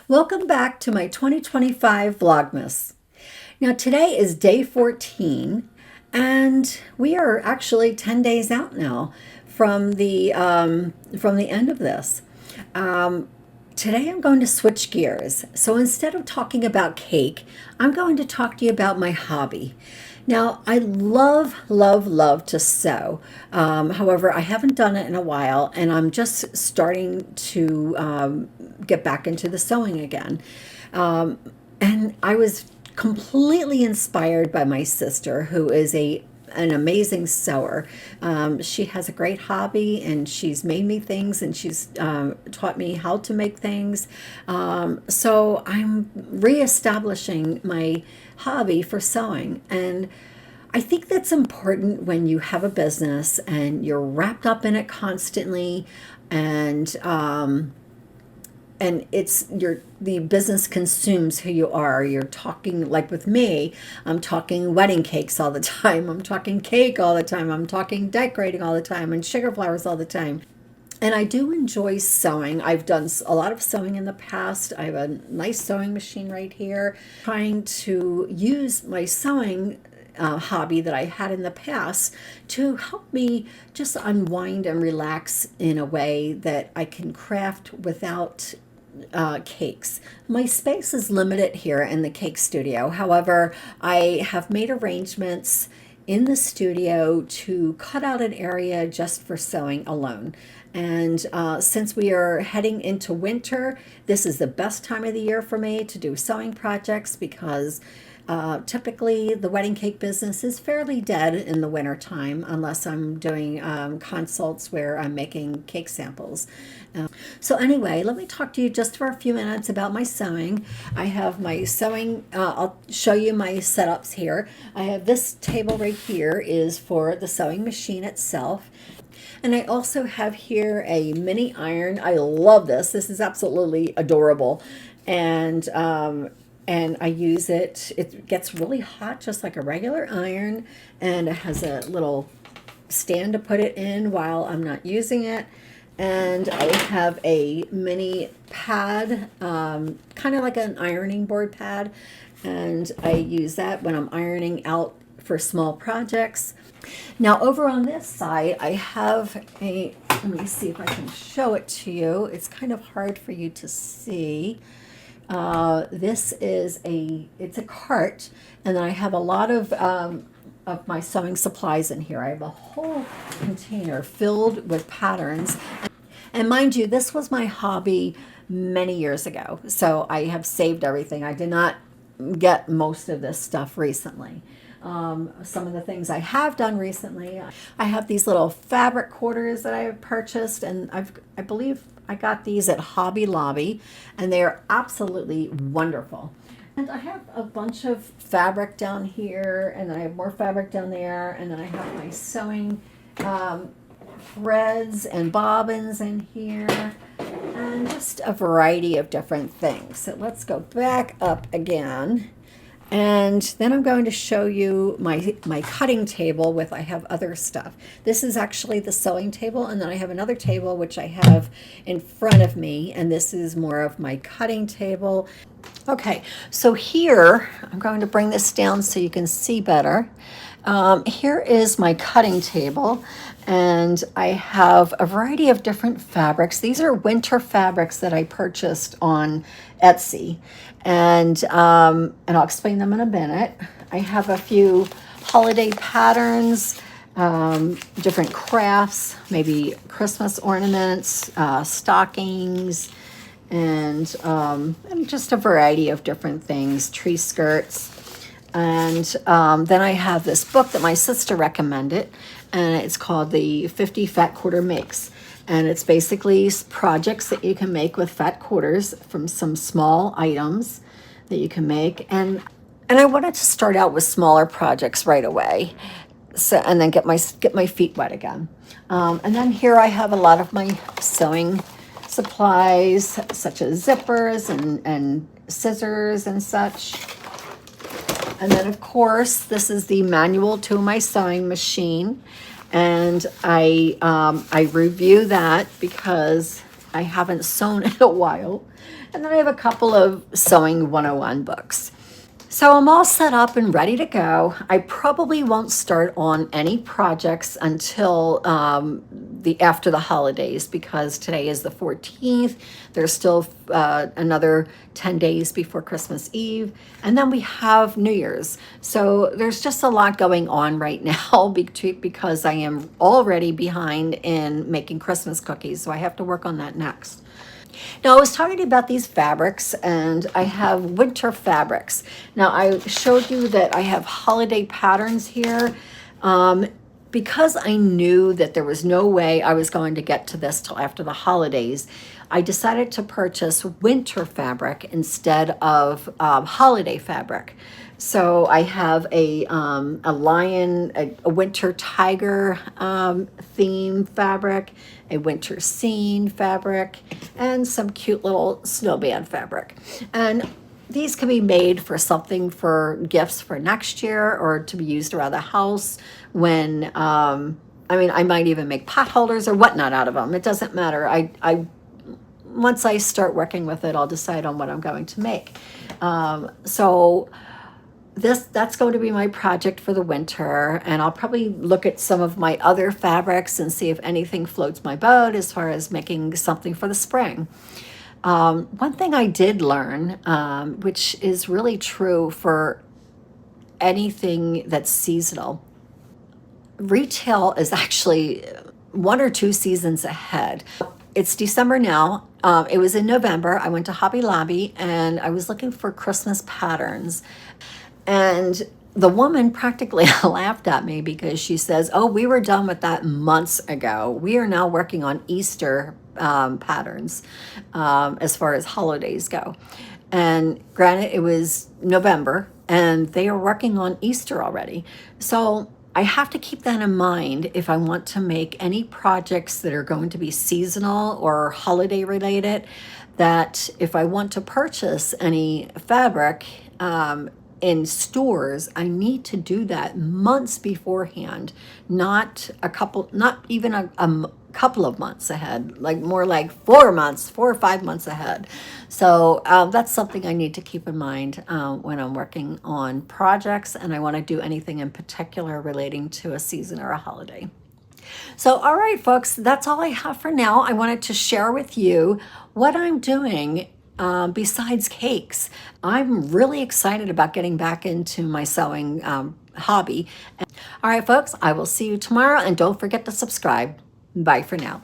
Welcome back to my 2025 Vlogmas. Now today is day 14 and we are actually 10 days out now from the end of this. Today I'm going to switch gears. So instead of talking about cake, I'm going to talk to you about my hobby. Now, I love to sew. However, I haven't done it in a while, and I'm just starting to get back into the sewing again. And I was completely inspired by my sister, who is an amazing sewer. She has a great hobby, and she's made me things, and she's taught me how to make things. So I'm reestablishing my hobby for sewing, and I think that's important when you have a business and you're wrapped up in it constantly, and the business consumes who you are. You're talking, like with me, I'm talking wedding cakes all the time. I'm talking cake all the time. I'm talking decorating all the time and sugar flowers all the time. And I do enjoy sewing. I've done a lot of sewing in the past. I have a nice sewing machine right here. Trying to use my sewing hobby that I had in the past to help me just unwind and relax in a way that I can craft without cakes. My space is limited here in the cake studio. However, I have made arrangements in the studio to cut out an area just for sewing alone. And since we are heading into winter, this is the best time of the year for me to do sewing projects, because typically the wedding cake business is fairly dead in the winter time, unless I'm doing consults where I'm making cake samples. So anyway, let me talk to you just for a few minutes about my sewing. I have my sewing, I'll show you my setups here. I have this table right here is for the sewing machine itself. And I also have here a mini iron. I love this. This is absolutely adorable. And I use it. It gets really hot, just like a regular iron. And it has a little stand to put it in while I'm not using it. And I have a mini pad, kind of like an ironing board pad. And I use that when I'm ironing out for small projects. Now over on this side, I have let me see if I can show it to you. It's kind of hard for you to see. This is it's a cart, and then I have a lot of my sewing supplies in here. I have a whole container filled with patterns. And mind you, this was my hobby many years ago, so I have saved everything. I did not get most of this stuff recently. Some of the things I have done recently, I have these little fabric quarters that I have purchased, and I believe I got these at Hobby Lobby, and they are absolutely wonderful. And I have a bunch of fabric down here, and then I have more fabric down there, and then I have my sewing threads and bobbins in here, and just a variety of different things. So let's go back up again. And then I'm going to show you my cutting table with, I have other stuff. This is actually the sewing table, and then I have another table which I have in front of me, and this is more of my cutting table. Okay, so here, I'm going to bring this down so you can see better. Here is my cutting table, and I have a variety of different fabrics. These are winter fabrics that I purchased on Etsy, and I'll explain them in a minute. I have a few holiday patterns, different crafts, maybe Christmas ornaments, stockings, and just a variety of different things, tree skirts. And then I have this book that my sister recommended, and it's called the 50 Fat Quarter Makes. And it's basically projects that you can make with fat quarters from some small items that you can make. And I wanted to start out with smaller projects right away, so and then get my feet wet again. And then here I have a lot of my sewing supplies, such as zippers and scissors and such. And then, of course, this is the manual to my sewing machine. And I review that because I haven't sewn in a while. And then I have a couple of Sewing 101 books. So I'm all set up and ready to go. I probably won't start on any projects until after the holidays, because today is the 14th. There's still another 10 days before Christmas Eve, and then we have New Year's. So there's just a lot going on right now because I am already behind in making Christmas cookies, so I have to work on that next. Now, I was talking about these fabrics, and I have winter fabrics. Now, I showed you that I have holiday patterns here. Because I knew that there was no way I was going to get to this till after the holidays, I decided to purchase winter fabric instead of holiday fabric. So I have a lion, a winter tiger theme fabric, a winter scene fabric, and some cute little snowman fabric. And these can be made for something for gifts for next year, or to be used around the house when, I might even make pot holders or whatnot out of them. It doesn't matter. Once I start working with it, I'll decide on what I'm going to make. So that's going to be my project for the winter, and I'll probably look at some of my other fabrics and see if anything floats my boat as far as making something for the spring. One thing I did learn, which is really true for anything that's seasonal, retail is actually 1 or 2 seasons ahead. It's December now. It was in November. I went to Hobby Lobby and I was looking for Christmas patterns. And the woman practically laughed at me because she says, "Oh, we were done with that months ago. We are now working on Easter patterns as far as holidays go." And granted, it was November and they are working on Easter already. So I have to keep that in mind if I want to make any projects that are going to be seasonal or holiday related, that if I want to purchase any fabric, in stores, I need to do that months beforehand, not even a couple of months ahead, like more like 4 or 5 months ahead. So that's something I need to keep in mind when I'm working on projects and I want to do anything in particular relating to a season or a holiday. So, all right, folks, that's all I have for now. I wanted to share with you what I'm doing besides cakes. I'm really excited about getting back into my sewing hobby. All right, folks, I will see you tomorrow, and don't forget to subscribe. Bye for now.